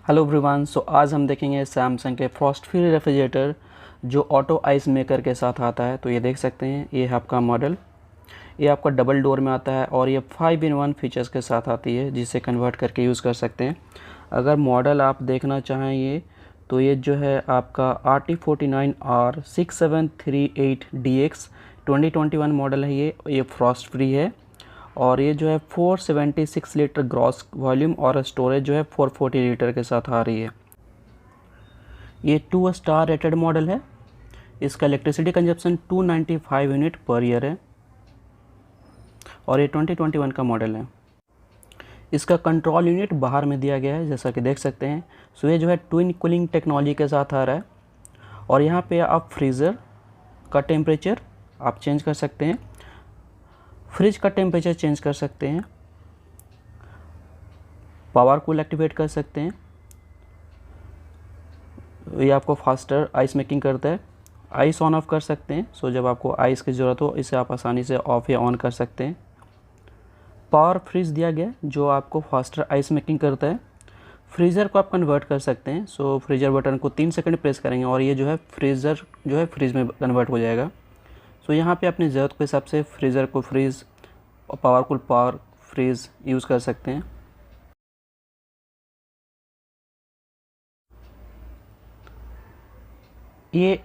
Hello everyone. आज हम देखेंगे सैमसंग के फ्रॉस्ट फ्री रेफ्रिजरेटर जो ऑटो आइस मेकर के साथ आता है। तो ये देख सकते हैं, ये है आपका मॉडल। ये आपका डबल डोर में आता है और ये 5-in-1 फीचर्स के साथ आती है, जिसे कन्वर्ट करके यूज़ कर सकते हैं। अगर मॉडल आप देखना चाहें तो ये जो है आपका RT49R6738DX 2021 मॉडल है। ये फ्रॉस्ट फ्री है और ये जो है 476 लीटर ग्रॉस वॉल्यूम और स्टोरेज जो है 440 लीटर के साथ आ रही है। ये 2 स्टार रेटेड मॉडल है। इसका electricity consumption 295 unit per year है और ये 2021 का मॉडल है। इसका कंट्रोल यूनिट बाहर में दिया गया है, जैसा कि देख सकते हैं। ये जो है ट्विन कूलिंग टेक्नोलॉजी के साथ आ रहा है और यहाँ पे आप फ्रीज़र का टेम्परेचर आप चेंज कर सकते हैं, फ्रिज का टेम्परेचर चेंज कर सकते हैं, पावर कूल एक्टिवेट कर सकते हैं। ये आपको फास्टर आइस मेकिंग करता है। आइस ऑन ऑफ कर सकते हैं। जब आपको आइस की ज़रूरत हो, इसे आप आसानी से ऑफ या ऑन कर सकते हैं। पावर फ्रीज दिया गया जो आपको फास्टर आइस मेकिंग करता है। फ्रीज़र को आप कन्वर्ट कर सकते हैं। फ्रीज़र बटन को 3 सेकंड प्रेस करेंगे और ये जो है फ्रीज़र जो है फ्रीज में कन्वर्ट हो जाएगा। यहाँ पे अपनी ज़रूरत के हिसाब से फ्रीज़र को फ्रीज़ और पावर फ्रीज यूज़ कर सकते हैं। ये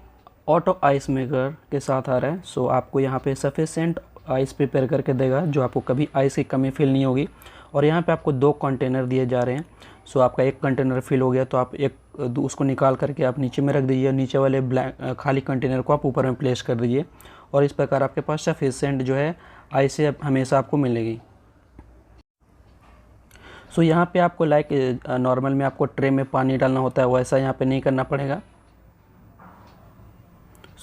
ऑटो आइस मेकर के साथ आ रहा है। आपको यहाँ पे सफिशेंट आइस प्रिपेयर करके देगा, जो आपको कभी आइस की कमी फील नहीं होगी। और यहाँ पे आपको 2 कंटेनर दिए जा रहे हैं। आपका एक कंटेनर फिल हो गया तो आप उसको निकाल करके आप नीचे में रख दीजिए। नीचे वाले खाली कंटेनर को आप ऊपर में प्लेस कर दीजिए और इस प्रकार आपके पास सफिशेंट जो है आइस हमेशा आपको मिलेगी। यहाँ पे आपको नॉर्मल में आपको ट्रे में पानी डालना होता है, वैसा यहाँ पे नहीं करना पड़ेगा।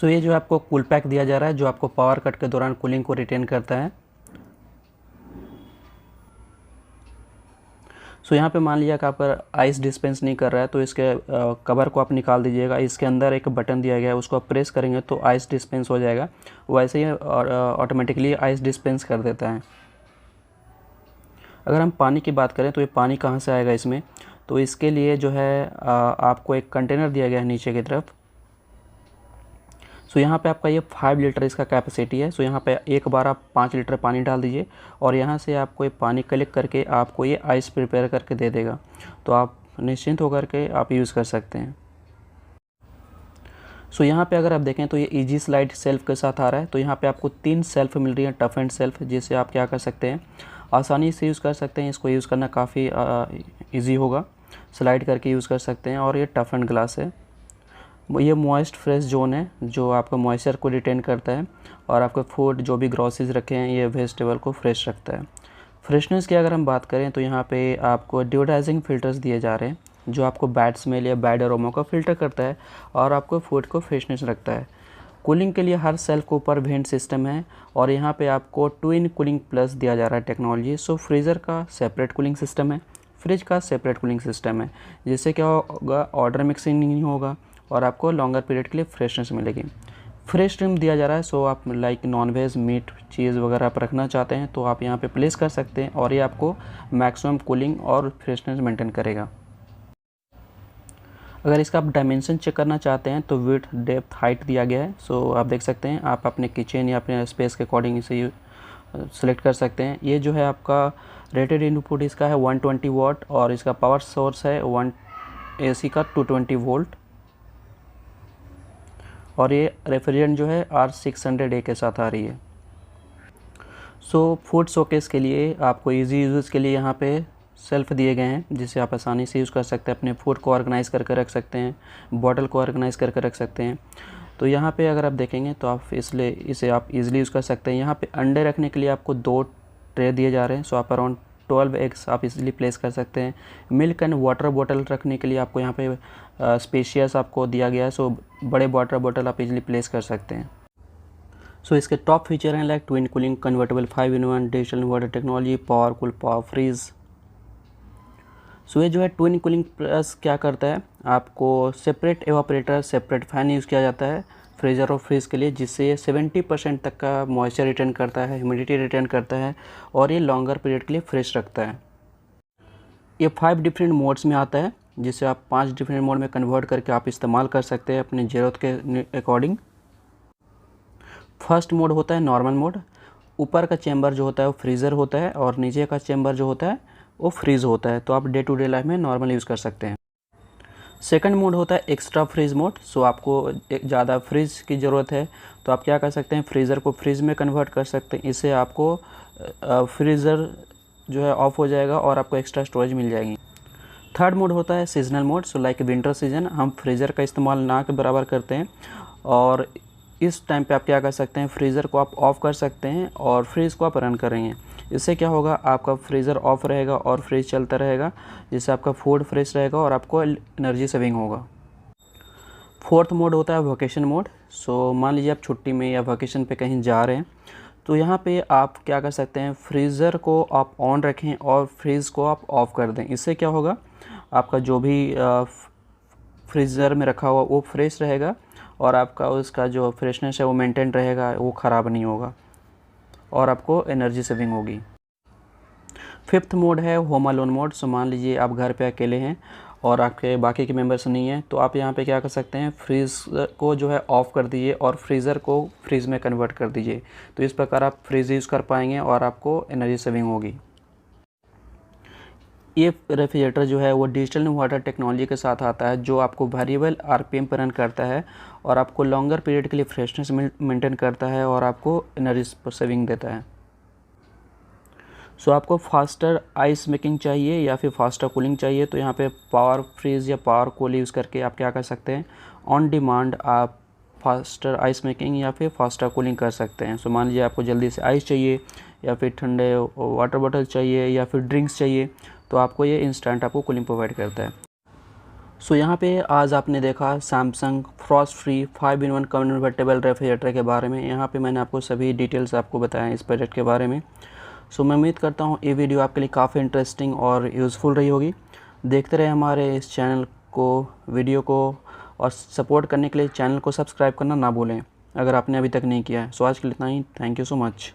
ये जो आपको कूल पैक दिया जा रहा है, जो आपको पावर कट के दौरान कूलिंग को रिटेन करता है। यहाँ पे मान लिया कि आपका आइस डिस्पेंस नहीं कर रहा है तो इसके कवर को आप निकाल दीजिएगा। इसके अंदर एक बटन दिया गया है, उसको आप प्रेस करेंगे तो आइस डिस्पेंस हो जाएगा। वैसे ही ऑटोमेटिकली आइस डिस्पेंस कर देता है। अगर हम पानी की बात करें तो ये पानी कहाँ से आएगा इसमें, तो इसके लिए जो है आपको एक कंटेनर दिया गया है नीचे की तरफ। यहाँ पे आपका ये 5 लीटर इसका कैपेसिटी है। यहाँ पे एक बार आप 5 लीटर पानी डाल दीजिए और यहाँ से आपको ये पानी कलेक्ट करके आपको ये आइस प्रिपेयर करके दे देगा। तो आप निश्चिंत होकर के आप यूज़ कर सकते हैं। यहाँ पे अगर आप देखें तो ये इजी स्लाइड सेल्फ के साथ आ रहा है। तो यहाँ पे आपको 3 सेल्फ मिल रही है, टफ एंड सेल्फ, जिससे आप क्या कर सकते हैं, आसानी से यूज़ कर सकते हैं। इसको यूज़ करना काफ़ी ईजी होगा। स्लाइड करके यूज़ कर सकते हैं। और ये टफ एंड ग्लास है। ये मॉइस्ट फ्रेश जोन है, जो आपका मॉइस्चर को रिटेन करता है और आपके फूड जो भी ग्रॉसरीज रखे हैं ये वेजिटेबल को फ्रेश रखता है। फ्रेशनेस की अगर हम बात करें तो यहाँ पे आपको डिओडाइजिंग फ़िल्टर्स दिए जा रहे हैं, जो आपको बैड स्मेल या बैड अरोमा को फ़िल्टर करता है और आपको फूड को फ्रेशनेस रखता है। कूलिंग के लिए हर सेल्फ के ऊपर वेंट सिस्टम है और यहाँ पे आपको ट्विन कूलिंग प्लस दिया जा रहा है टेक्नोलॉजी। फ्रीज़र का सेपरेट कूलिंग सिस्टम है, फ्रिज का सेपरेट कूलिंग सिस्टम है, जिससे क्या होगा, ऑर्डर मिक्सिंग नहीं होगा और आपको लॉन्गर पीरियड के लिए फ्रेशनेस मिलेगी। फ्रेश ट्रिम दिया जा रहा है। आप लाइक नॉनवेज, मीट, चीज़ वगैरह आप रखना चाहते हैं तो आप यहाँ पे प्लेस कर सकते हैं और ये आपको मैक्सिमम कूलिंग और फ्रेशनेस मेंटेन करेगा। अगर इसका आप डायमेंशन चेक करना चाहते हैं तो विड्थ, डेप्थ, हाइट दिया गया है। आप देख सकते हैं, आप अपने किचन या अपने स्पेस के अकॉर्डिंग इसे सेलेक्ट कर सकते हैं। ये जो है आपका रेटेड इनपुट इसका है 120 वाट और इसका पावर सोर्स है 1 AC का 220 वोल्ट और ये रेफ्रिजरेंट जो है R600A के साथ आ रही है। फूड शोकेस के लिए आपको इजी यूज़ के लिए यहाँ पे सेल्फ दिए गए हैं, जिसे आप आसानी से यूज़ कर सकते हैं। अपने फूड को ऑर्गेनाइज़ करके रख सकते हैं, बॉटल को ऑर्गेनाइज़ करके रख सकते हैं। तो यहाँ पे अगर आप देखेंगे तो आप इसे आप इजीली यूज़ कर सकते हैं। यहाँ पे अंडे रखने के लिए आपको 2 ट्रे दिए जा रहे हैं। आप अराउंड 12 एग्स आप इजीली प्लेस कर सकते हैं। मिल्क एंड वाटर बॉटल रखने के लिए आपको यहाँ पे स्पेशियस आपको दिया गया है। बड़े वाटर बॉटल आप इजीली प्लेस कर सकते हैं। इसके टॉप फीचर हैं like twin cooling, convertible 5-in-1 digital inverter technology, power cool, power freeze. ये जो है ट्विन कूलिंग प्लस क्या करता है, आपको separate evaporator, separate fan use किया जाता है फ्रीज़र और फ्रीज़ के लिए, जिससे ये 70% तक का मॉइस्चर रिटेन करता है, ह्यूमिडिटी रिटेन करता है और ये लॉन्गर पीरियड के लिए फ्रेश रखता है। ये 5 डिफरेंट मोड्स में आता है, जिसे आप 5 डिफरेंट मोड में कन्वर्ट करके आप इस्तेमाल कर सकते हैं अपनी ज़रूरत के अकॉर्डिंग। फर्स्ट मोड होता है नॉर्मल मोड। ऊपर का चेंबर जो होता है वो फ्रीज़र होता है और नीचे का चेंबर जो होता है वो फ्रीज़ होता है, तो आप डे टू डे लाइफ में नॉर्मल यूज़ कर सकते हैं। सेकंड मोड होता है एक्स्ट्रा फ्रीज़ मोड। सो आपको ज़्यादा फ्रीज़ की ज़रूरत है तो आप क्या कर सकते हैं, फ्रीज़र को फ्रीज़ में कन्वर्ट कर सकते हैं। इससे आपको फ्रीज़र जो है ऑफ हो जाएगा और आपको एक्स्ट्रा स्टोरेज मिल जाएगी। थर्ड मोड होता है seasonal mode. So like winter season हम फ्रीज़र का इस्तेमाल ना के बराबर करते हैं और इस टाइम पे आप क्या कर सकते हैं, फ्रीज़र को आप ऑफ़ कर सकते हैं और फ्रीज़ को आप रन करेंगे। इससे क्या होगा, आपका फ्रीज़र ऑफ रहेगा और फ्रीज चलता रहेगा, जिससे आपका फूड फ्रेश रहेगा और आपको एनर्जी सेविंग होगा। फोर्थ मोड होता है वोकेशन मोड। सो मान लीजिए आप छुट्टी में या वोकेशन पे कहीं जा रहे हैं तो यहाँ पे आप क्या कर सकते हैं, फ्रीज़र को आप ऑन रखें और फ्रीज़ को आप ऑफ़ कर दें। इससे क्या होगा, आपका जो भी फ्रीज़र में रखा हुआ वो फ्रेश रहेगा और आपका उसका जो फ्रेशनेस है वो मेंटेन रहेगा, वो ख़राब नहीं होगा और आपको एनर्जी सेविंग होगी। फिफ्थ मोड है होम अलोन मोड। सो मान लीजिए आप घर पे अकेले हैं और आपके बाकी के मेंबर्स नहीं हैं, तो आप यहाँ पे क्या कर सकते हैं, फ्रीज़ को जो है ऑफ़ कर दीजिए और फ्रीज़र को फ्रीज़ में कन्वर्ट कर दीजिए। तो इस प्रकार आप फ्रीज़ यूज़ कर पाएंगे और आपको एनर्जी सेविंग होगी। ये रेफ्रिजरेटर जो है वो डिजिटल इन्वर्टर टेक्नोलॉजी के साथ आता है, जो आपको वेरिएबल आरपीएम पर रन करता है और आपको लॉन्गर पीरियड के लिए फ्रेशनेस मेंटेन करता है और आपको एनर्जी सेविंग देता है। सो आपको फास्टर आइस मेकिंग चाहिए या फिर फास्टर कूलिंग चाहिए, तो यहाँ पे पावर फ्रीज़ या पावर कूल यूज़ करके आप क्या कर सकते हैं, ऑन डिमांड आप फास्टर आइस मेकिंग या फिर फास्टर कूलिंग कर सकते हैं। सो मान लीजिए आपको जल्दी से आइस चाहिए या फिर ठंडे वाटर बॉटल चाहिए या फिर ड्रिंक्स चाहिए, तो आपको ये इंस्टेंट आपको कूलिंग प्रोवाइड करता है। सो यहाँ पे आज आपने देखा Samsung Frost free 5-in-1 convertible refrigerator के बारे में। यहाँ पे मैंने आपको सभी डिटेल्स आपको बताएं इस प्रोडक्ट के बारे में। सो मैं उम्मीद करता हूँ ये वीडियो आपके लिए काफ़ी इंटरेस्टिंग और यूज़फुल रही होगी। देखते रहे हमारे इस चैनल को, वीडियो को, और सपोर्ट करने के लिए चैनल को सब्सक्राइब करना ना भूलें अगर आपने अभी तक नहीं किया है। सो आज के लिए इतना ही। Thank you so much.